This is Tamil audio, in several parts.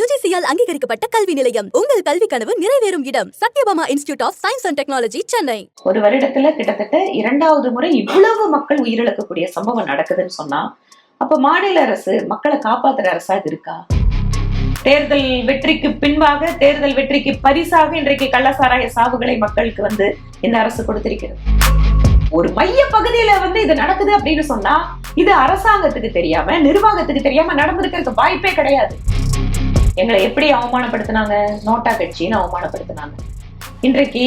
UGC-யால் அங்கீகரிக்கப்பட்ட கல்வி நிலையம். உங்கள் கல்வி கனவு நிறைவேறும் இடம். Sathyabama institute of science and technology, Chennai. ஒரு வருடத்துல கிட்டத்தட்ட 2வது முறை இவ்வளவு மக்கள் உயிரிழக்கக்கூடிய சம்பவம் நடக்குதுன்னு சொன்னா, அப்ப மாநில அரசு மக்களை காப்பாத்துற அரசா இது இருக்கா? தேர்தல் வெற்றிக்கு பின்பாக, தேர்தல் வெற்றிக்கு பரிசாக இன்றைக்கு கள்ளசாராய சாவுகளை மக்களுக்கு இந்த அரசு கொடுத்திருக்கிறது. ஒரு மைய பகுதியில இது நடக்குது அப்படின்னு சொன்னா, இது அரசாங்கத்துக்கு தெரியாம, நிர்வாகத்துக்கு தெரியாம நடந்திருக்கிறதுக்கு வாய்ப்பே கிடையாது. எங்களை எப்படி அவமானப்படுத்தினாங்க? நோட்டா கட்சின்னு அவமானப்படுத்தினாங்க. இன்றைக்கு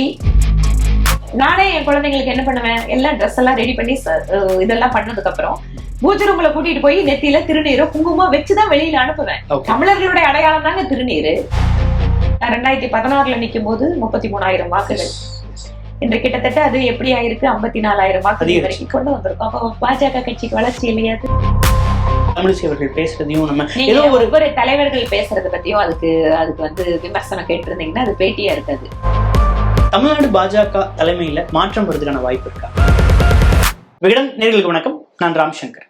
நானே என் குழந்தைங்களுக்கு என்ன பண்ணுவேன், எல்லாம் ட்ரெஸ் எல்லாம் ரெடி பண்ணி இதெல்லாம் பண்ணதுக்கு அப்புறம் பூஜை ரூம்ல கூட்டிட்டு போய் நெத்தியில திருநீரை குங்குமம் வச்சுதான் வெளியில அனுப்புவேன். தமிழர்களுடைய அடையாளம் தாங்க திருநீரு. 2016 நிக்கும் போது 33,000 வாக்குகள். இன்று கிட்டத்தட்ட அது எப்படி ஆயிருக்கு, 54,000 வாக்குகள் வரைக்கும் கொண்டு வந்திருக்கோம். அப்ப பாஜக கட்சிக்கு வளர்ச்சி இல்லையா? தமிழிசை அவர்கள் பேசுறதையும் நம்ம ஒவ்வொரு தலைவர்கள் பேசுறத பத்தியும் அதுக்கு விமர்சனம் கேட்டிருந்தீங்கன்னா அது பேட்டியா இருக்காது. தமிழ்நாடு பாஜக தலைமையில மாற்றம் வருவதற்கான வாய்ப்பு இருக்கா? விகடன் நேயர்களுக்கு வணக்கம். நான் ராம்சங்கர்.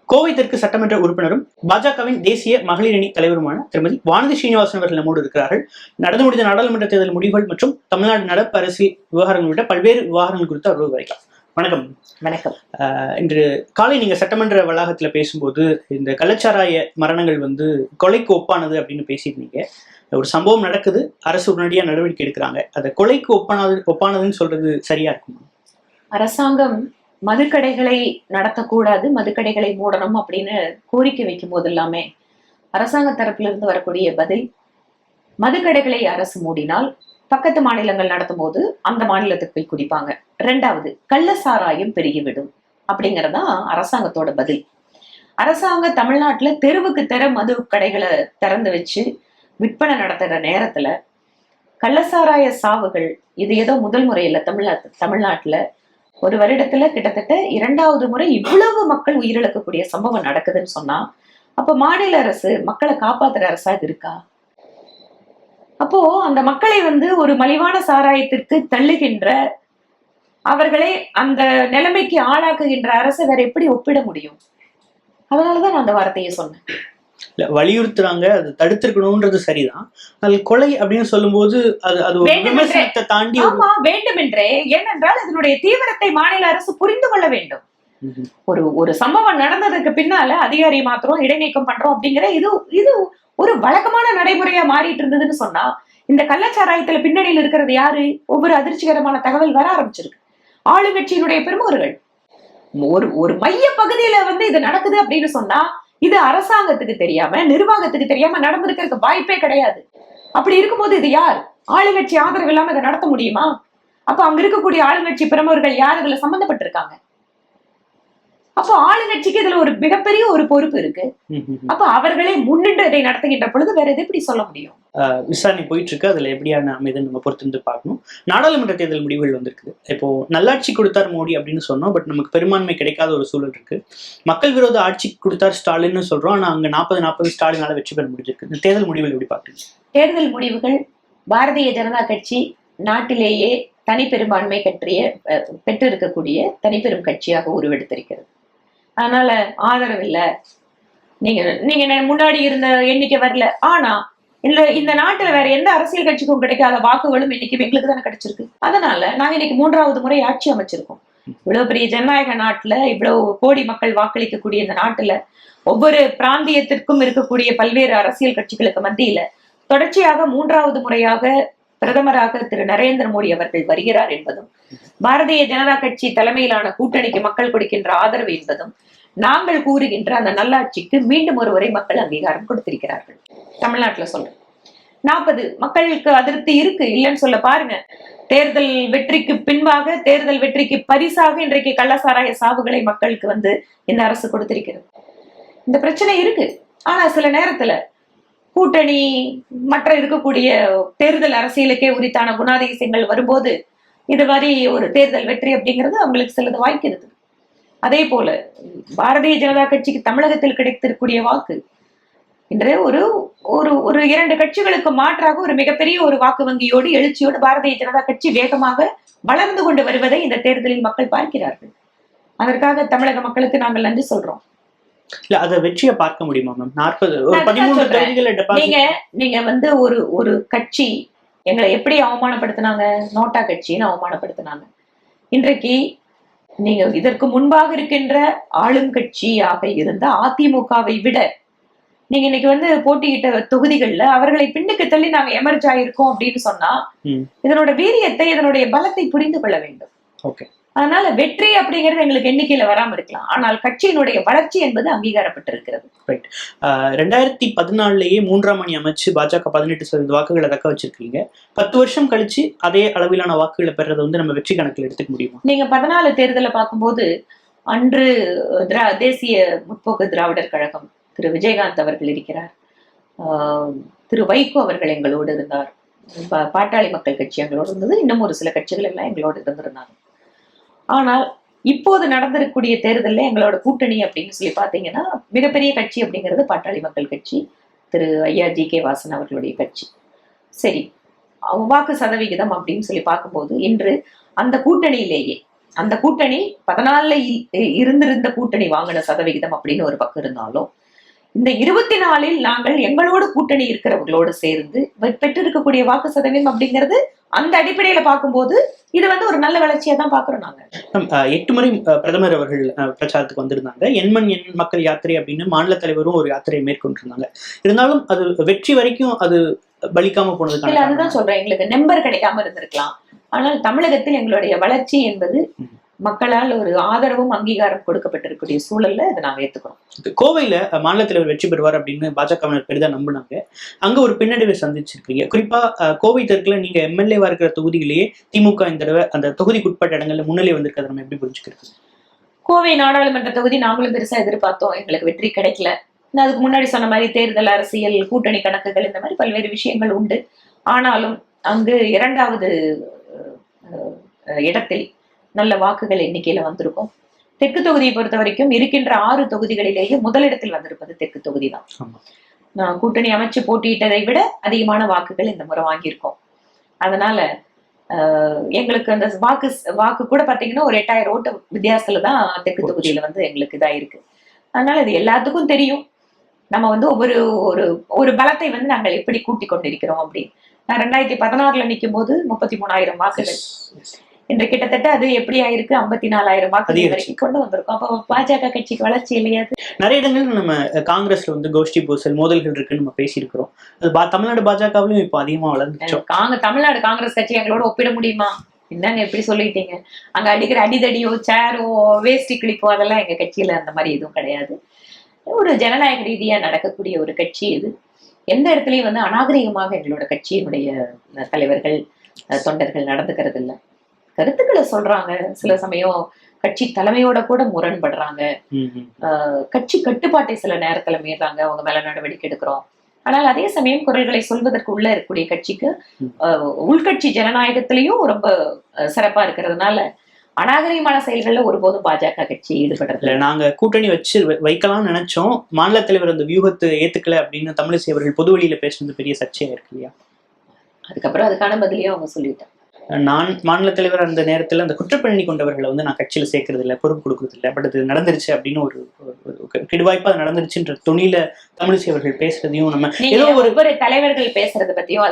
கோவை தெற்கு சட்டமன்ற உறுப்பினரும் பாஜகவின் தேசிய மகளிர் அணி தலைவருமான திருமதி வானதி ஸ்ரீனிவாசன் அவர்கள் நம்மோடு இருக்கிறார்கள். நடந்து முடிந்த நாடாளுமன்ற தேர்தல் முடிவுகள் மற்றும் தமிழ்நாடு நடப்பு அரசியல் விவகாரங்கள் உள்ளிட்ட பல்வேறு விவகாரங்கள் குறித்து அவர்கள் வரைக்கலாம். வணக்கம். வணக்கம். இன்று காலை நீங்க சட்டமன்ற வளாகத்துல பேசும்போது இந்த கள்ளச்சாராய மரணங்கள் கொலைக்கு ஒப்பானது அப்படின்னு பேசியிருந்தீங்க. ஒரு சம்பவம் நடக்குது, அரசு உடனடியாக நடவடிக்கை எடுக்கிறாங்க. அதை கொலைக்கு ஒப்பானதுன்னு சொல்றது சரியா இருக்குமா? அரசாங்கம் மதுக்கடைகளை நடத்தக்கூடாது, மதுக்கடைகளை மூடணும் அப்படின்னு கோரிக்கை வைக்கும் போது எல்லாமே அரசாங்க தரப்பிலிருந்து இருந்து வரக்கூடிய பதில், மதுக்கடைகளை அரசு மூடினால் பக்கத்து மாநிலங்கள் நடத்தும் போது அந்த மாநிலத்துக்கு போய் குடிப்பாங்க. 2வது, கள்ள சாராயம் பெருகிவிடும் அப்படிங்கறதா அரசாங்கத்தோட பதில். அரசாங்கம் தமிழ்நாட்டுல தெருவுக்கு தெரு மது கடைகளை திறந்து வச்சு விற்பனை நடத்துற நேரத்துல கள்ளசாராய சாவுகள் இது ஏதோ முதல் முறை இல்ல. தமிழ்நாட்டுல ஒரு வருடத்துல கிட்டத்தட்ட 2வது முறை இவ்வளவு மக்கள் உயிரிழக்கக்கூடிய சம்பவம் நடக்குதுன்னு சொன்னா, அப்ப மாநில அரசு மக்களை காப்பாத்துற அரசா இது இருக்கா? அப்போ அந்த மக்களை ஒரு மலிவான சாராயத்திற்கு தள்ளுகின்ற, அவர்களை அந்த நிலைமைக்கு ஆளாக்குகின்ற அரசை வேற எப்படி ஒப்பிட முடியும்? அதனாலதான் நான் அந்த வார்த்தையை சொன்னேன். வலியுறுத்துறாங்க, அது தடுத்திருக்கணும்ன்றது சரிதான். அது கொலை அப்படின்னு சொல்லும் போது அது தாண்டி வேண்டுமென்றே, ஏனென்றால் இதனுடைய தீவிரத்தை மாநில அரசு புரிந்து கொள்ள வேண்டும். ஒரு சம்பவம் நடந்ததுக்கு பின்னால அதிகாரி மாத்திரம் இடைநீக்கம் பண்றோம் அப்படிங்கிற இது ஒரு வழக்கமான நடைமுறையா மாறிட்டு இருந்ததுன்னு சொன்னா, இந்த கள்ளச்சாராயத்துல பின்னணியில் இருக்கிறது யாரு? ஒவ்வொரு அதிர்ச்சிகரமான தகவல் வர ஆரம்பிச்சிருக்கு. ஆளுங்கட்சியினுடைய பெருமகர்கள் ஒரு மைய பகுதியில இது நடக்குது அப்படின்னு சொன்னா, இது அரசாங்கத்துக்கு தெரியாம, நிர்வாகத்துக்கு தெரியாம நடந்திருக்கிறதுக்கு வாய்ப்பே கிடையாது. அப்படி இருக்கும்போது இது யார்? ஆளுங்கட்சி ஆதரவு இல்லாம இதை நடத்த முடியுமா? அப்ப அங்க இருக்கக்கூடிய ஆளுங்கட்சி பிரமுகர்கள் யார் இதுல சம்பந்தப்பட்டிருக்காங்க? அப்போ ஆளுங்கட்சிக்கு இதுல ஒரு மிகப்பெரிய ஒரு பொறுப்பு இருக்கு. அப்ப அவர்களே முன்னின்று இதை நடத்துகின்ற பொழுது வேற எது எப்படி சொல்ல முடியும்? விசாரணை போயிட்டு இருக்கு, அதுல எப்படியான அமைதி நம்ம பொறுத்து பார்க்கணும். நாடாளுமன்ற தேர்தல் முடிவுகள் வந்திருக்குது. இப்போ நல்லாட்சி கொடுத்தார் மோடி அப்படின்னு சொன்னோம், பட் நமக்கு பெரும்பான்மை கிடைக்காத ஒரு சூழல் இருக்கு. மக்கள் விரோத ஆட்சி கொடுத்தார் ஸ்டாலின்னு சொல்றோம், ஆனா அங்க 40 ஸ்டாலினால வெற்றி பெற முடிஞ்சிருக்கு. இந்த தேர்தல் முடிவுகள் எப்படி பாக்குறீங்க? தேர்தல் முடிவுகள் பாரதிய ஜனதா கட்சி நாட்டிலேயே தனிப்பெரும்பான்மை பெற்றிருக்கக்கூடிய தனிப்பெரும் கட்சியாக உருவெடுத்திருக்கிறது. அதனால ஆதரவு இல்ல, நீங்க முன்னாடி இருந்த எண்ணிக்கை வரல. ஆனா இந்த நாட்டுல வேற எந்த அரசியல் கட்சிக்கும் கிடைக்காத வாக்குகளும் இன்னைக்கு எங்களுக்கு தானே கிடைச்சிருக்கு. அதனால நாங்க இன்னைக்கு 3வது முறை ஆட்சி அமைச்சிருக்கோம். இவ்வளவு பெரிய ஜனநாயக நாட்டுல, இவ்வளவு கோடி மக்கள் வாக்களிக்கக்கூடிய இந்த நாட்டுல ஒவ்வொரு பிராந்தியத்திற்கும் இருக்கக்கூடிய பல்வேறு அரசியல் கட்சிகளுக்கு மத்தியில தொடர்ச்சியாக 3வது முறையாக பிரதமராக திரு நரேந்திர மோடி அவர்கள் வருகிறார் என்பதும், பாரதிய ஜனதா கட்சி தலைமையிலான கூட்டணிக்கு மக்கள் கொடுக்கின்ற ஆதரவு என்பதும், நாங்கள் கூறுகின்ற அந்த நல்லாட்சிக்கு மீண்டும் ஒருவரை மக்கள் அங்கீகாரம் கொடுத்திருக்கிறார்கள். தமிழ்நாட்டுல சொல்றேன், 40 மக்களுக்கு அதிருப்தி இருக்கு, இல்லைன்னு சொல்ல பாருங்க. தேர்தல் வெற்றிக்கு பின்பாக, தேர்தல் வெற்றிக்கு பரிசாக இன்றைக்கு கள்ளசாராய சாவுகளை மக்களுக்கு இந்த அரசு கொடுத்திருக்கிறது. இந்த பிரச்சனை இருக்கு. ஆனா சில நேரத்துல கூட்டணி மற்ற இருக்கக்கூடிய தேர்தல் அரசியலுக்கே உரித்தான குணாதிசயங்கள் வரும்போது இது மாதிரி ஒரு தேர்தல் வெற்றி அப்படிங்கிறது அவங்களுக்கு சிலது வாய்க்கிறது. அதே போல பாரதிய ஜனதா கட்சிக்கு தமிழகத்தில் கிடைத்திருக்கக்கூடிய வாக்கு இன்று ஒரு ஒரு 2 கட்சிகளுக்கு மாற்றாக ஒரு மிகப்பெரிய ஒரு வாக்கு வங்கியோடு எழுச்சியோடு பாரதிய ஜனதா கட்சி வேகமாக வளர்ந்து கொண்டு வருவதை இந்த தேர்தலில் மக்கள் பார்க்கிறார்கள். அதற்காக தமிழக மக்களுக்கு நாங்கள் நன்றி சொல்றோம். இல்ல அதை வெற்றியை பார்க்க முடியுமா மேம்? 40 ஒரு நான் 13 சொல்றேன். தொகுதிகளை நீங்க டெபாசிட். நீங்க வந்து ஒரு கட்சி எங்களை எப்படி அவமானப்படுத்தினாங்க? நோட்டா கட்சின்னு அவமானப்படுத்தினாங்க. இன்றைக்கு நீங்க இதற்கு முன்பாக இருக்கின்ற ஆளும் கட்சியாக இருந்த அதிமுகவை விட நீங்க இன்னைக்கு வந்து போட்டியிட்ட தொகுதிகள்ல அவர்களை பின்னுக்கு தள்ளி நாங்க எமர்ஜ் ஆயிருக்கோம் அப்படின்னு சொன்னா இதனோட வீரியத்தை, இதனுடைய பலத்தை புரிந்து கொள்ள வேண்டும். ஓகே. அதனால வெற்றி அப்படிங்கிறது எங்களுக்கு எண்ணிக்கையில வராம இருக்கலாம், ஆனால் கட்சியினுடைய வளர்ச்சி என்பது அங்கீகாரப்பட்டிருக்கிறது. 2014 3ஆம் அணி அமைச்சு பாஜக 18% வாக்குகளை தக்க வச்சிருக்கீங்க. 10 வருஷம் கழிச்சு அதே அளவிலான வாக்குகளை பெறதை வந்து நம்ம வெற்றி கணக்கில் எடுத்துக்க முடியுமா? நீங்க 14 தேர்தலை பார்க்கும்போது அன்று தேசிய முற்போக்கு திராவிடர் கழகம் திரு விஜயகாந்த் அவர்கள் இருக்கிறார், திரு வைகோ அவர்கள் எங்களோடு இருந்தார், பாட்டாளி மக்கள் கட்சி எங்களோடு இருந்தது, இன்னும் ஒரு சில கட்சிகள் எல்லாம் எங்களோடு இருந்திருந்தாங்க. ஆனால் இப்போது நடந்திருக்கக்கூடிய தேர்தலில் எங்களோட கூட்டணி அப்படின்னு சொல்லி பார்த்தீங்கன்னா மிகப்பெரிய கட்சி அப்படிங்கிறது பாட்டாளி மக்கள் கட்சி, திரு ஐயா ஜி.கே. வாசன் அவர்களுடைய கட்சி. சரி, வாக்கு சதவிகிதம் அப்படின்னு சொல்லி பார்க்கும்போது இன்று அந்த கூட்டணியிலேயே அந்த கூட்டணி 14 இருந்திருந்த கூட்டணி வாங்கின சதவிகிதம் அப்படின்னு ஒரு பக்கம் இருந்தாலும் இந்த 24 நாங்கள் எங்களோட கூட்டணி இருக்கிறவர்களோடு சேர்ந்து பெற்றிருக்கக்கூடிய வாக்கு சதவீதம் அப்படிங்கிறது அந்த அடிப்படையில பார்க்கும்போது இது வந்து ஒரு நல்ல வளர்ச்சியா தான் பாக்குறோம். நாங்க 8 முறை பிரதமர் அவர்கள் பிரச்சாரத்துக்கு வந்திருந்தாங்க. எண்மண் எண் மக்கள் யாத்திரை அப்படின்னு மாநில தலைவரும் ஒரு யாத்திரையை மேற்கொண்டிருந்தாங்க. இருந்தாலும் அது வெற்றி வரைக்கும் அது பலிக்காம போனதுக்கு இல்ல, அதுதான் சொல்றேன், எங்களுக்கு நம்பர் கிடைக்காம இருந்திருக்கலாம். ஆனால் தமிழகத்தில் எங்களுடைய வளர்ச்சி என்பது மக்களால் ஒரு ஆதரவும் அங்கீகாரம் கொடுக்கப்பட்டிருக்கக்கூடிய சூழல்ல இதை நாங்க ஏத்துக்கிறோம். கோவையில மாநில தலைவர் வெற்றி பெறுவார் அப்படின்னு பாஜகவினர் பெரிதா நம்பினாங்க. அங்க ஒரு பின்னடைவை சந்திச்சிருக்கீங்க. குறிப்பா கோவை தெற்குல நீங்க எம்எல்ஏவா இருக்கிற தொகுதியிலேயே திமுக இந்த தடவை அந்த தொகுதிக்குட்பட்ட இடங்கள்ல முன்னிலை வந்திருக்கிறது நம்ம எப்படி புரிஞ்சுக்கிறது? கோவை நாடாளுமன்ற தொகுதி நாங்களும் பெருசா எதிர்பார்த்தோம், எங்களுக்கு வெற்றி கிடைக்கல. அதுக்கு முன்னாடி சொன்ன மாதிரி தேர்தல் அரசியல், கூட்டணி கணக்குகள், இந்த மாதிரி பல்வேறு விஷயங்கள் உண்டு. ஆனாலும் அங்கு 2வது இடத்தில் நல்ல வாக்குகள் எண்ணிக்கையில வந்திருக்கும். தெற்கு தொகுதியை பொறுத்த வரைக்கும் இருக்கின்ற 6 தொகுதிகளிலேயே முதலிடத்தில் வந்திருப்பது தெற்கு தொகுதி தான். நான் கூட்டணி அமைச்சு போட்டியிட்டதை விட அதிகமான வாக்குகள் இந்த முறை வாங்கியிருக்கோம். அதனால எங்களுக்கு அந்த வாக்கு கூட பாத்தீங்கன்னா ஒரு 8000 ஓட்டு வித்தியாசத்துல தான் தெற்கு தொகுதியில வந்து எங்களுக்கு இதா இருக்கு. அதனால இது எல்லாத்துக்கும் தெரியும், நம்ம வந்து ஒரு பலத்தை வந்து நாங்கள் எப்படி கூட்டிக் கொண்டிருக்கிறோம் அப்படின்னு. நான் 2016 நிற்கும் போது 33,000 வாக்குகள், இன்று கிட்டத்தட்ட அது எப்படி ஆயிருக்கு 54,000 வாக்குகள் வரைக்கும் கொண்டு வந்திருக்கோம். அப்போ பாஜக கட்சிக்கு வளர்ச்சி இல்லையா? நிறைய இடங்கள் நம்ம காங்கிரஸ்ல வந்து கோஷ்டி பூசல் மோதல்கள் இருக்குன்னு நம்ம பேசியிருக்கிறோம். அது தமிழ்நாடு பாஜகவிலும் இப்போ அதிகமா வளர்ந்துச்சோம். தமிழ்நாடு காங்கிரஸ் கட்சி எங்களோட ஒப்பிட முடியுமா? என்னங்க எப்படி சொல்லிட்டீங்க? அங்க அடிக்கிற அடிதடியோ, சேரோ, வேஷ்டி கிளிப்போ அதெல்லாம் எங்க கட்சியில அந்த மாதிரி எதுவும் கிடையாது. ஒரு ஜனநாயக ரீதியா நடக்கக்கூடிய ஒரு கட்சி இது. எந்த இடத்துலயும் வந்து அநாகரிகமாக எங்களோட கட்சியினுடைய தலைவர்கள், தொண்டர்கள் நடந்துக்கிறது இல்லை. கருத்துக்களை சொல்றாங்க, சில சமயம் கட்சி தலைமையோட கூட முரண்படுறாங்க, கட்சி கட்டுப்பாட்டை சில நேரத்துல மீறாங்க, அவங்க மேல நடவடிக்கை எடுக்கிறோம். ஆனால் அதே சமயம் குரல்களை சொல்வதற்கு உள்ள இருக்கக்கூடிய கட்சிக்கு உள்கட்சி ஜனநாயகத்திலையும் ரொம்ப சிறப்பா இருக்கிறதுனால அநாகரிகமான செயல்கள்ல ஒருபோதும் பாஜக கட்சி ஈடுபடுறது. நாங்க கூட்டணி வச்சு வைக்கலாம்னு நினைச்சோம், மாநில தலைவர் அந்த வியூகத்தை ஏத்துக்கல அப்படின்னு தமிழிசை அவர்கள் பொது வழியில பேசுறது பெரிய சர்ச்சையா இருக்கு இல்லையா? அதுக்கப்புறம் அதுக்கான பதிலையும் அவங்க சொல்லிட்டாங்க. நான் மாநில தலைவர் அந்த நேரத்தில் அந்த குற்றப்பின்னணி கொண்டவர்களை வந்து நான் கட்சியில சேர்க்கறது இல்லை, பொறுப்பு கொடுக்கறது இல்லை, பட் அது நடந்துருச்சு அப்படின்னு ஒரு கெடுவாய்ப்பா அது நடந்துருச்சுன்ற துணியில தமிழிசை அவர்கள் பேசுறதையும் நம்ம ஏதோ ஒவ்வொரு தலைவர்கள் பேசுறதை பத்தியும்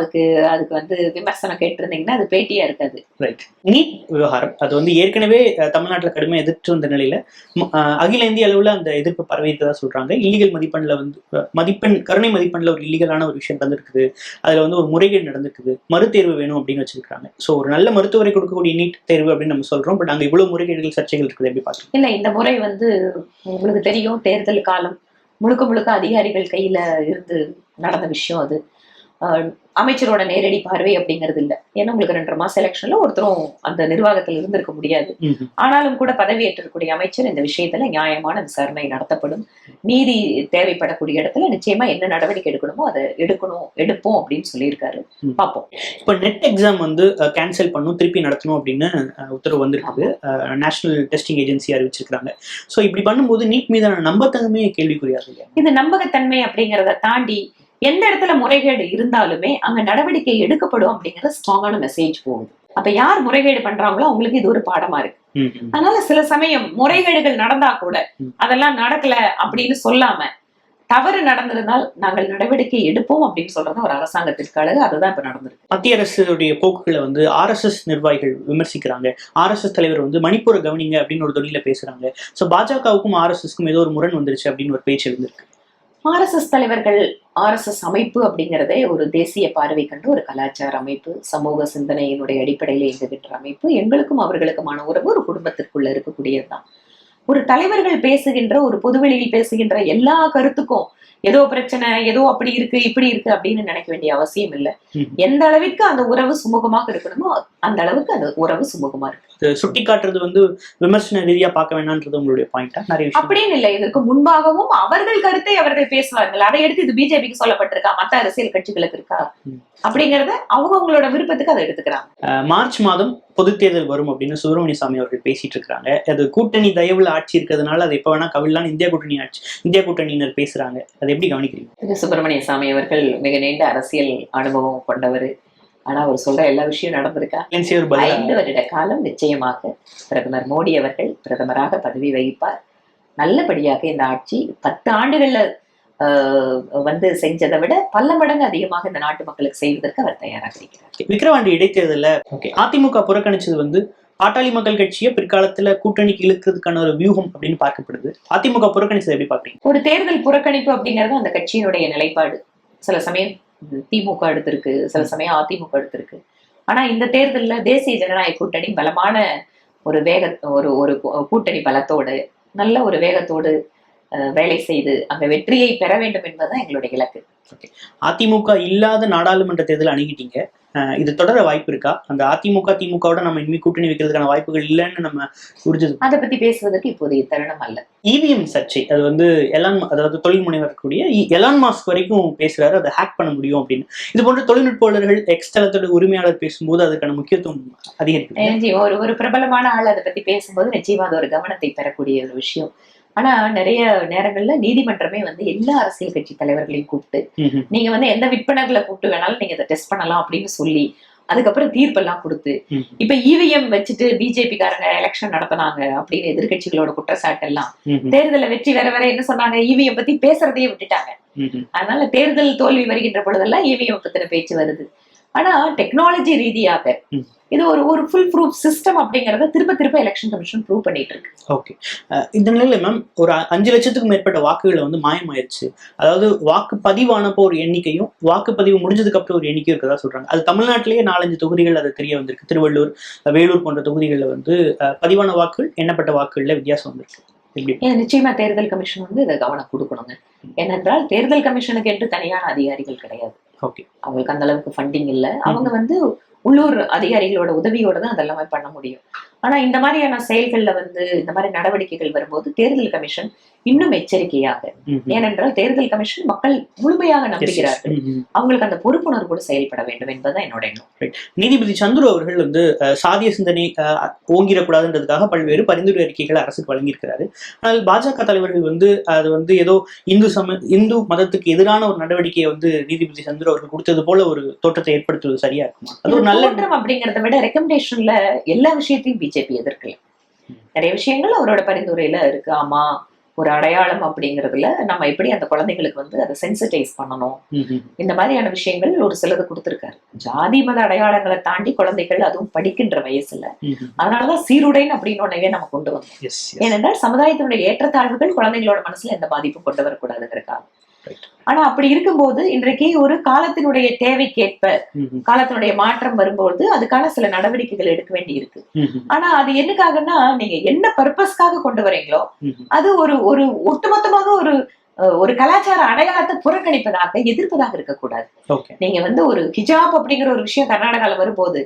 அதுக்கு வந்து விமர்சனம் கேட்டிருந்தீங்கன்னா அது பேட்டியா இருக்காது. ரைட். நீட் விவகாரம் அது வந்து ஏற்கனவே தமிழ்நாட்டில் கடுமையாக எதிர்த்து வந்த நிலையில அகில இந்திய அளவுல அந்த எதிர்ப்பு பரவி இருக்கதா சொல்றாங்க. இல்லீகல் மதிப்பெண்ல வந்து கருணை மதிப்பெண்ல ஒரு இல்லீகலான ஒரு விஷயம் நடந்திருக்குது, அதுல வந்து ஒரு முறைகேடு நடந்திருக்குது, மறுதேர்வு வேணும் அப்படின்னு வச்சிருக்காங்க. ஸோ ஒரு நல்ல மருத்துவரை கொடுக்கக்கூடிய நீட் தேர்வு அப்படின்னு நம்ம சொல்றோம், பட் அங்க இவ்வளவு முறைகேடுகள் சர்ச்சைகள் இருக்குது, எப்படி பாக்குறோம்? இல்ல, இந்த முறை வந்து உங்களுக்கு தெரியும், தேர்தல் காலம் முழுக்க அதிகாரிகள் கையில இருந்து நடந்த விஷயம். அது அமைச்சரோட நேரடி பார்வை அப்படிங்கிறது இல்லை. ஏன்னா உங்களுக்கு 2.5 மாசம் எலெக்ஷன்ல ஒருத்தரும் அந்த நிர்வாகத்தில் இருந்திருக்க முடியாது. ஆனாலும் கூட பதவியேற்றக்கூடிய அமைச்சர் இந்த விஷயத்துல நியாயமான விசாரணை நடத்தப்படும், நீதி தேவைப்படக்கூடிய இடத்துல நிச்சயமா என்ன நடவடிக்கை எடுக்கணுமோ அதை எடுப்போம் அப்படின்னு சொல்லியிருக்காரு. பார்ப்போம். இப்ப நெட் எக்ஸாம் வந்து கேன்சல் பண்ணும், திருப்பி நடத்தணும் அப்படின்னு உத்தரவு வந்திருக்குது. நேஷனல் டெஸ்டிங் ஏஜென்சி அறிவிச்சிருக்காங்க. ஸோ இப்படி பண்ணும்போது நீட் மீதான நம்பகத்தன்மையே கேள்விக்குறியாது இல்லையா? இது நம்பகத்தன்மை அப்படிங்கிறத தாண்டி எந்த இடத்துல முறைகேடு இருந்தாலுமே அங்க நடவடிக்கை எடுக்கப்படும் அப்படிங்கிற ஸ்ட்ராங்கான மெசேஜ் போகுது. அப்ப யார் முறைகேடு பண்றாங்களோ அவங்களுக்கு இது ஒரு பாடமா இருக்கு. அதனால சில சமயம் முறைகேடுகள் நடந்தா கூட அதெல்லாம் நடக்கல அப்படின்னு சொல்லாம தவறு நடந்திருந்தால் நாங்கள் நடவடிக்கை எடுப்போம் அப்படின்னு சொல்றது ஒரு அரசாங்கத்திற்கு அழகு. அதுதான் இப்ப நடந்திருக்கு. மத்திய அரசுடைய போக்குகளை வந்து RSS நிர்வாகிகள் விமர்சிக்கிறாங்க. RSS தலைவர் வந்து மணிப்பூரை கவனிங்க அப்படின்னு ஒரு தொழில பேசுறாங்க. சோ பாஜகவுக்கும் RSSக்கும் ஏதோ ஒரு முரண் வந்துருச்சு அப்படின்னு ஒரு பேச்சு இருந்திருக்கு. RSS தலைவர்கள், RSS அமைப்பு அப்படிங்கிறதே ஒரு தேசிய பார்வை கண்டு ஒரு கலாச்சார அமைப்பு, சமூக சிந்தனையினுடைய அடிப்படையில் இயங்குகின்ற அமைப்பு. எங்களுக்கும் அவர்களுக்குமான உறவு ஒரு குடும்பத்திற்குள்ள இருக்கக்கூடியதுதான். ஒரு தலைவர்கள் பேசுகின்ற, ஒரு பொதுவெளியில் பேசுகின்ற எல்லா கருத்துக்கும் ஏதோ பிரச்சனை, ஏதோ அப்படி இருக்கு இப்படி இருக்கு அப்படின்னு நினைக்க வேண்டிய அவசியம் இல்லை. எந்த அளவிற்கு அந்த உறவு சுமூகமாக இருக்கணுமோ அந்த அளவுக்கு அந்த உறவு சுமூகமா இருக்கு. சுட்டி காட்டுறது வந்து விமர்சன ரீதியா பார்க்க வேணான்றது உங்களுடைய பாயிண்டா? நிறைய அப்படின்னு இல்லை. இதற்கு முன்பாகவும் அவர்கள் கருத்தை அவர்கள் பேசுவார்கள். அதை எடுத்து இது பிஜேபிக்கு சொல்லப்பட்டிருக்கா, மத்த அரசியல் கட்சிகளுக்கு இருக்கா அப்படிங்கறத அவங்களோட விருப்பத்துக்கு அதை எடுத்துக்கிறாங்க. மார்ச் மாதம் பொது தேர்தல் வரும் அப்படின்னு சுப்பிரமணிய சாமி அவர்கள் பேசிட்டு இருக்காங்க. அது கூட்டணி தயவுல ஆட்சி இருக்கிறதுனால அது எப்ப வேணா கவிழ்லாம் இந்தியா கூட்டணியினர் பேசுறாங்க. அதை எப்படி கவனிக்கிறீங்க? சுப்பிரமணிய சாமி அவர்கள் மிக நீண்ட அரசியல் அனுபவம் கொண்டவர். ஆனா அவர் சொல்ற எல்லா விஷயம் நடந்திருக்கா? 5 வருட காலம் நிச்சயமாக பிரதமர் மோடி அவர்கள் பிரதமராக பதவி வகிப்பார். நல்லபடியாக இந்த ஆட்சி 10 ஆண்டுகள்ல வந்து செஞ்சதை விட பல மடங்கு அதிகமாக இந்த நாட்டு மக்களுக்கு செய்வதற்கு அவர் தயாராக இருக்கிறார். விக்கிரவாண்டி இடைத்தேர்தல அதிமுக புறக்கணிச்சது வந்து பாட்டாளி மக்கள் கட்சியை பிற்காலத்துல கூட்டணிக்கு இழுக்கிறதுக்கான ஒரு வியூகம் அப்படின்னு பார்க்கப்படுது. அதிமுக புறக்கணிச்சதை எப்படி பாக்குறீங்க? ஒரு தேர்தல் புறக்கணிப்பு அப்படிங்கிறது அந்த கட்சியினுடைய நிலைப்பாடு. சில சமயம் திமுக எடுத்திருக்கு, சில சமயம் அதிமுக எடுத்திருக்கு. ஆனா இந்த தேர்தல்ல தேசிய ஜனநாயக கூட்டணி பலமான ஒரு ஒரு கூட்டணி பலத்தோடு நல்ல ஒரு வேகத்தோடு வேலை செய்து அந்த வெற்றியை பெற வேண்டும் என்பதுதான் எங்களுடைய இலக்கு. அதிமுக இல்லாத நாடாளுமன்ற தேர்தல் அணுகிட்டீங்க. இது தொடர வாய்ப்பு இருக்கா? அந்த அதிமுக திமுகவோட நம்ம இனிமே கூட்டணி வைக்கிறதுக்கான வாய்ப்புகள் இல்லைன்னு நம்ம புரிஞ்சது. அதை பத்தி பேசுவதற்கு இப்போதைய தருணம் அல்ல. EVM சர்ச்சை, அது வந்து அதாவது தொழில் முனைவர் கூடிய எலான் மாஸ்க் வரைக்கும் பேசுறாரு, அதை ஹேக் பண்ண முடியும் அப்படின்னு. இது போன்ற தொழில்நுட்பாளர்கள் எக்ஸ்தலத்தோட உரிமையாளர் பேசும்போது அதுக்கான முக்கியத்துவம் அதிகரிக்கும். ஒரு பிரபலமான ஆள் அதை பத்தி பேசும்போது நிச்சயமா அது ஒரு கவனத்தை பெறக்கூடிய ஒரு விஷயம். ஆனா நிறைய நேரங்கள்ல நீதிமன்றமே வந்து எல்லா அரசியல் கட்சி தலைவர்களையும் கூப்பிட்டு நீங்க வந்து எந்த விற்பனர்களை கூப்பிட்டு வேணாலும் நீங்க இதை டெஸ்ட் பண்ணலாம் அப்படின்னு சொல்லி அதுக்கப்புறம் தீர்ப்பெல்லாம் கொடுத்து இப்ப EVM வச்சுட்டு பிஜேபி காரங்க எலெக்ஷன் நடத்தினாங்க அப்படின்னு எதிர்கட்சிகளோட குற்றச்சாட்டு எல்லாம் தேர்தலை வெற்றி வேற என்ன சொன்னாங்க, EVM பத்தி பேசுறதையே விட்டுட்டாங்க. அதனால தேர்தல் தோல்வி வருகின்ற பொழுதெல்லாம் EVM பத்தின பேச்சு வருது. ஆனா டெக்னாலஜி ரீதியாக இது ஒரு ஃபுல் ப்ரூஃப் சிஸ்டம் அப்படிங்கறத திரும்ப எலெக்ஷன் கமிஷன் ப்ரூவ் பண்ணிட்டு இருக்கு. ஓகே, இந்த நிலையில மேம் ஒரு 5 லட்சத்துக்கும் மேற்பட்ட வாக்குகளை வந்து மாயமாயிருச்சு. அதாவது வாக்கு பதிவானப்போ ஒரு எண்ணிக்கையும் வாக்குப்பதிவு முடிஞ்சதுக்கு அப்புறம் ஒரு எண்ணிக்கையும் இருக்கதா சொல்றாங்க. அது தமிழ்நாட்டிலேயே 4-5 தொகுதிகள் அது தெரிய வந்திருக்கு. திருவள்ளூர், வேலூர் போன்ற தொகுதிகளில் வந்து பதிவான வாக்குகள் எண்ணப்பட்ட வாக்குகள்ல வித்தியாசம் வந்திருக்கு. நிச்சயமா தேர்தல் கமிஷன் வந்து இதை கவனம் கொடுக்கணுங்க. ஏனென்றால் தேர்தல் கமிஷனுக்கு என்று தனியான அதிகாரிகள் கிடையாது. அவங்களுக்கு அந்த அளவுக்கு ஃபண்டிங் இல்லை. அவங்க வந்து உள்ளூர் அதிகாரிகளோட உதவியோட தான் அதெல்லாமே பண்ண முடியும். ஆனா இந்த மாதிரியான செயல்கள்ல வந்து இந்த மாதிரி நடவடிக்கைகள் வரும்போது தேர்தல் கமிஷன் இன்னும் எச்சரிக்கையாக, ஏனென்றால் தேர்தல் கமிஷன் மக்கள் முழுமையாக நம்புகிறார்கள், அவங்களுக்கு அந்த பொறுப்புணர்வோடு செயல்பட வேண்டும் என்பதுதான் என்னோட எண்ணம். நீதிபதி சந்துரு அவர்கள் வந்து சாதிய சிந்தனை ஓங்கிடக்கூடாதுன்றதுக்காக பல்வேறு பரிந்துரை அறிக்கைகளை அரசுக்கு வழங்கியிருக்கிறாரு. ஆனால் பாஜக தலைவர்கள் வந்து அது வந்து ஏதோ இந்து மதத்துக்கு எதிரான ஒரு நடவடிக்கையை வந்து நீதிபதி சந்துரு அவர்கள் கொடுத்தது போல ஒரு தோற்றத்தை ஏற்படுத்துவது சரியா இருக்குமா? அது ஒரு நல்ல அப்படிங்கிறத விட ரெக்கமெண்டேஷன்ல எல்லா விஷயத்தையும் பிஜேபி எதிர்க்கல. நிறைய விஷயங்கள் அவரோட பரிந்துரையில இருக்கு. ஆமா, ஒரு அடையாளம் அப்படிங்கிறதுல நம்ம எப்படி அந்த குழந்தைங்களுக்கு வந்து அதை சென்சிட்டைஸ் பண்ணணும், இந்த மாதிரியான விஷயங்கள் ஒரு சிலது கொடுத்திருக்காரு. ஜாதி மத அடையாளங்களை தாண்டி குழந்தைகள் அதுவும் படிக்கின்ற வயசுல, அதனாலதான் சீருடைன்னு அப்படின்னு ஒன்னையே நம்ம கொண்டு வந்தோம். ஏனென்றால் சமுதாயத்தினுடைய ஏற்றத்தாழ்வுகள் குழந்தைகளோட மனசுல எந்த பாதிப்பும் கொண்டு வரக்கூடாதுங்கிறக்காக. ஆனா அப்படி இருக்கும்போது இன்றைக்கு ஒரு காலத்தினுடைய தேவைக்கேற்ப காலத்தினுடைய மாற்றம் வரும்போது அதுக்கான சில நடவடிக்கைகள் எடுக்க வேண்டி இருக்கு. ஆனா அது என்னக்காகன்னா, நீங்க என்ன பர்பஸ்க்காக கொண்டு வரீங்களோ அது ஒரு ஒட்டுமொத்தமாக ஒரு கலாச்சார அடையாளத்தை புறக்கணிப்பதாக எதிர்ப்பதாக இருக்கக்கூடாது. நீங்க வந்து ஒரு ஹிஜாப் அப்படிங்கிற ஒரு விஷயம் கர்நாடகால வரும்போது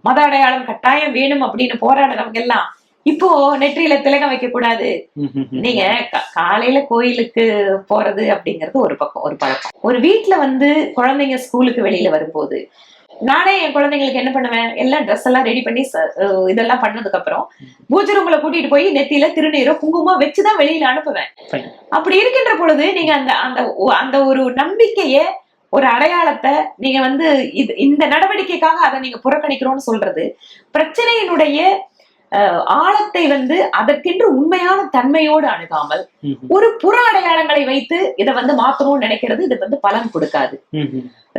மத அடையாளம் கட்டாயம் வேணும் அப்படின்னு போராடுறவங்க எல்லாம் இப்போ நெற்றியில திலகம் வைக்க கூடாது, நீங்க காலையில கோயிலுக்கு போறது அப்படிங்கிறது ஒரு பக்கம், ஒரு பழக்கம். ஒரு வீட்டுல வந்து குழந்தைங்க ஸ்கூலுக்கு வெளியில வரும்போது நானே என் குழந்தைங்களுக்கு என்ன பண்ணுவேன், எல்லாம் ட்ரெஸ் எல்லாம் ரெடி பண்ணி இதெல்லாம் பண்ணதுக்கு அப்புறம் பூஜை ரூம்ல கூட்டிட்டு போய் நெத்தியில திருநீரோ குங்குமம் வச்சுதான் வெளியில அனுப்புவேன். அப்படி இருக்கின்ற பொழுது நீங்க அந்த அந்த அந்த ஒரு நம்பிக்கைய ஒரு அடையாளத்தை நீங்க வந்து இந்த நடவடிக்கைக்காக அதை நீங்க புறக்கணிக்கிறோம்னு சொல்றது பிரச்சனையினுடைய ஆழத்தை வந்து அதற்கென்று உண்மையான தன்மையோடு அணுகாமல் ஒரு புற அடையாளங்களை வைத்து இதை வந்து மாத்தணும்னு நினைக்கிறது இது வந்து பலன் கொடுக்காது.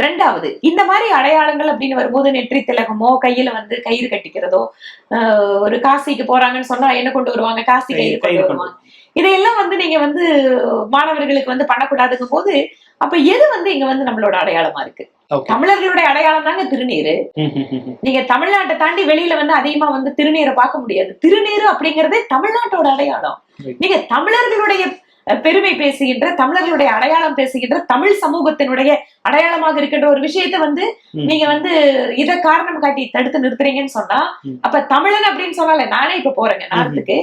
ரெண்டாவது, இந்த மாதிரி அடையாளங்கள் அப்படின்னு வரும்போது நெற்றி திலகமோ கையில வந்து கயிறு கட்டிக்கிறதோ, ஒரு காசிக்கு போறாங்கன்னு சொன்னா என்ன கொண்டு வருவாங்க, காசி கயிறு கொண்டு வருவாங்க. இதையெல்லாம் வந்து நீங்க வந்து மாணவர்களுக்கு வந்து பண்ணக்கூடாதுங்கும் போது அப்ப எது வந்து இங்க வந்து நம்மளோட அடையாளமா இருக்கு? தமிழர்களுடைய அடையாளம் தாங்க திருநீரு. நீங்க தமிழ்நாட்டை தாண்டி வெளியில வந்து அதிகமா வந்து திருநீரை பார்க்க முடியாது. திருநீரு அப்படிங்கறதே தமிழ்நாட்டோட அடையாளம். நீங்க தமிழர்களுடைய பெருமை பேசுகின்ற, தமிழர்களுடைய அடையாளம் பேசுகின்ற, தமிழ் சமூகத்தினுடைய அடையாளமாக இருக்கின்ற ஒரு விஷயத்த வந்து நீங்க வந்து இத காரணம் காட்டி தடுத்து நிறுத்துறீங்கன்னு சொன்னா, அப்ப தமிழன் அப்படின்னு சொன்னால நானே இப்ப போறேங்க நாட்டுக்கு,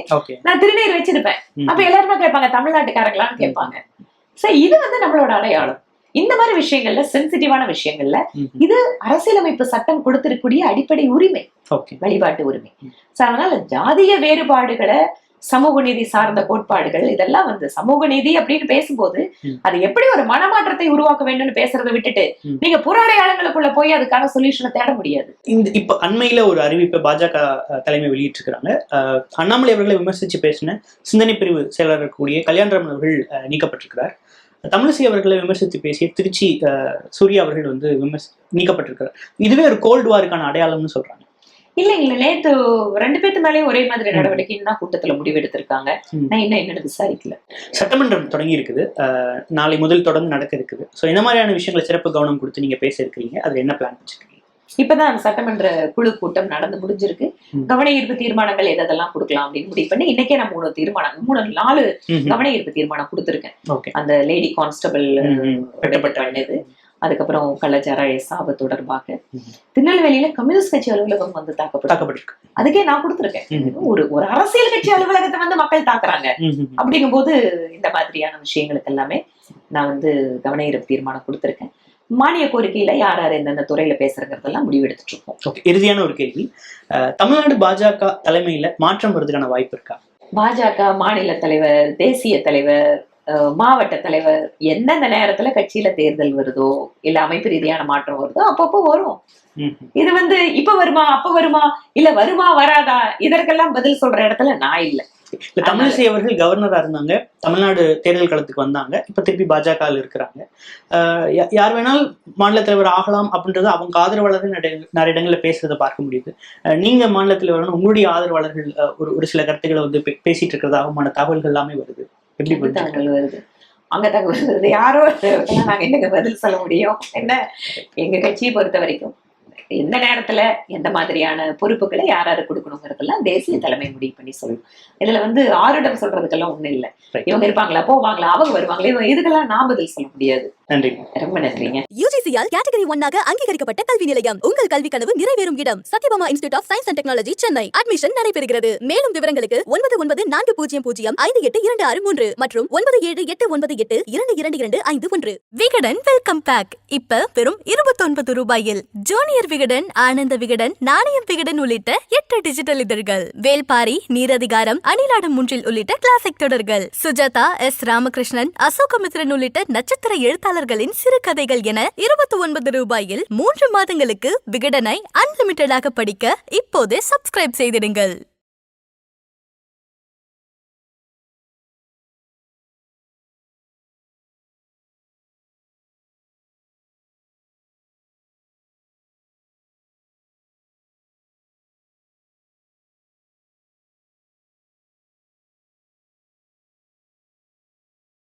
நான் திருநீர் வச்சிருப்பேன். அப்ப எல்லாருமே கேட்பாங்க தமிழ்நாட்டுக்காரங்களான்னு கேட்பாங்க. சோ இது வந்து நம்மளோட அடையாளம். இந்த மாதிரி விஷயங்கள்ல, சென்சிட்டிவான விஷயங்கள்ல இது அரசியலமைப்பு சட்டம் கொடுத்திருக்கூடிய அடிப்படை உரிமை, வழிபாட்டு உரிமை. அதனால ஜாதிய வேறுபாடுகளை, சமூக நீதி சார்ந்த கோட்பாடுகள், இதெல்லாம் வந்து சமூக நீதி அப்படின்னு பேசும்போது அது எப்படி ஒரு மனமாற்றத்தை உருவாக்க வேண்டும்னு பேசுறதை விட்டுட்டு நீங்க புற அடையாளங்களுக்குள்ள போய் அதுக்கான சொல்யூஷனை தேட முடியாது. இப்ப அண்மையில ஒரு அறிவிப்பை பாஜக தலைமை வெளியிட்டிருக்கிறாங்க. அண்ணாமலை அவர்களை விமர்சிச்சு பேசின சிந்தனை பிரிவு செயலர் இருக்கக்கூடிய கல்யாணராமன் அவர்கள் நீக்கப்பட்டிருக்கிறார். தமிழிசை அவர்களை விமர்சித்து பேசிய திருச்சி சூர்யா அவர்கள் வந்து நீக்கப்பட்டிருக்கிறார். இதுவே ஒரு கோல்டு வாருக்கான அடையாளம்னு சொல்றாங்க. இல்ல நேத்து 2 பேத்து மேலேயும் ஒரே மாதிரி நடவடிக்கைன்னு தான் கூட்டத்துல முடிவெடுத்திருக்காங்க. நான் இன்னும் என்ன விசாரிக்கல. சட்டமன்றம் தொடங்கி இருக்குது, நாளை முதல் தொடர்ந்து நடக்க இருக்குது. சோ இந்த மாதிரியான விஷயங்களை சிறப்பு கவனம் கொடுத்து நீங்க பேச இருக்கிறீங்க. அது என்ன பிளான் வச்சிருக்கீங்க? இப்பதான் சட்டமன்ற குழு கூட்டம் நடந்து முடிஞ்சிருக்கு. கவன ஈர்ப்பு தீர்மானங்கள் எதெல்லாம் கொடுக்கலாம் அப்படின்னு முடிவு பண்ணி இன்னைக்கே நான் 4 கவன ஈர்ப்பு தீர்மானம் கொடுத்திருக்கேன். அந்த லேடி கான்ஸ்டபிள் பண்ணது, அதுக்கப்புறம் கள்ளச்சாராய சாவு தொடர்பாக திருநெல்வேலியில கம்யூனிஸ்ட் கட்சி அலுவலகம் வந்து தாக்கப்பட்டிருக்கு. அதுக்கே நான் கொடுத்திருக்கேன். ஒரு அரசியல் கட்சி அலுவலகத்தை வந்து மக்கள் தாக்குறாங்க அப்படிங்கும் போது இந்த மாதிரியான விஷயங்களுக்கு எல்லாமே நான் வந்து கவன ஈர்ப்பு தீர்மானம் கொடுத்திருக்கேன். மானிய கோரிக்கையில யார் எந்தெந்த துறையில பேசுறதெல்லாம் முடிவு எடுத்துட்டு இருக்கோம். இறுதியான ஒரு கேள்வி, தமிழ்நாடு பாஜக தலைமையில மாற்றம் வருவதற்கான வாய்ப்பு இருக்கா? பாஜக மாநில தலைவர், தேசிய தலைவர், மாவட்ட தலைவர் எந்தெந்த நேரத்துல கட்சியில தேர்தல் வருதோ இல்ல அமைப்பு ரீதியான மாற்றம் வருதோ அப்பப்போ வரும். இது வந்து இப்ப வருமா அப்ப வருமா இல்ல வருமா வராதா இதற்கெல்லாம் பதில் சொல்ற இடத்துல நான் இல்ல. தமிழிசை அவர்கள் கவர்னரா இருந்தாங்க, தமிழ்நாடு தேர்தல் களத்துக்கு வந்தாங்க, இப்ப திருப்பி பாஜக இருக்கிறாங்க. யார் வேணாலும் மாநில தலைவர் ஆகலாம் அப்படின்றது அவங்க ஆதரவாளர்கள் நிறைய இடங்கள்ல பேசுறதை பார்க்க முடியுது. நீங்க மாநில தலைவர் உங்களுடைய ஆதரவாளர்கள் ஒரு சில கருத்துக்களை வந்து பேசிட்டு இருக்கிறதாகமான தகவல்கள் எல்லாமே வருது. எப்படி தகவல் வருது? அங்க தகவல் வருது, யாரோ நாங்க என்னங்க பதில் சொல்ல முடியும்? என்ன எங்க கட்சியை பொறுத்த வரைக்கும் எந்த நேரத்துல எந்த மாதிரியான பொறுப்புகளை யாராரு கொடுக்கணுங்கிறதெல்லாம் தேசிய தலைமை முடிவு பண்ணி சொல்லணும். இதுல வந்து ஆரிடம் சொல்றதுக்கெல்லாம் ஒண்ணும் இல்லை. இவங்க இருப்பாங்களா, போவாங்களா, அவங்க வருவாங்களா, இதுக்கெல்லாம் நான் பதில் சொல்ல முடியாது. நன்றி, ரொம்ப நன்றிங்க. யூஜிசியால் கேட்டகரி 1 அங்கீகரிக்கப்பட்ட கல்வி நிலையம். உங்கள் கல்வி கனவு நிறைவேறும் இடம் Sathyabama institute of science and technology, Chennai. Admission நடைபெறுகிறது. மேலும் விவரங்களுக்கு 994000522663 மற்றும் 9789822251. விகடன் வெல்கம் பேக் இப்ப வெறும் 29 ரூபாயில். ஜூனியர் விகடன், ஆனந்த விகடன், நாணயம் விகடன் உள்ளிட்ட 8 டிஜிட்டல் இதழ்கள், வேல்பாரி, நீரதிகாரம், அணிலாடம் முன்றில் உள்ளிட்ட கிளாசிக் தொடர்கள், சுஜாதா, எஸ் ராமகிருஷ்ணன், அசோகமித்ரன் உள்ளிட்ட நட்சத்திர எழுத்தாளர்களின் சிறுகதைகள் என 29 ரூபாயில் 3 மாதங்களுக்கு விகடனை அன்லிமிட்டடாக படிக்க இப்போதே சப்ஸ்கிரைப் செய்திடுங்கள்.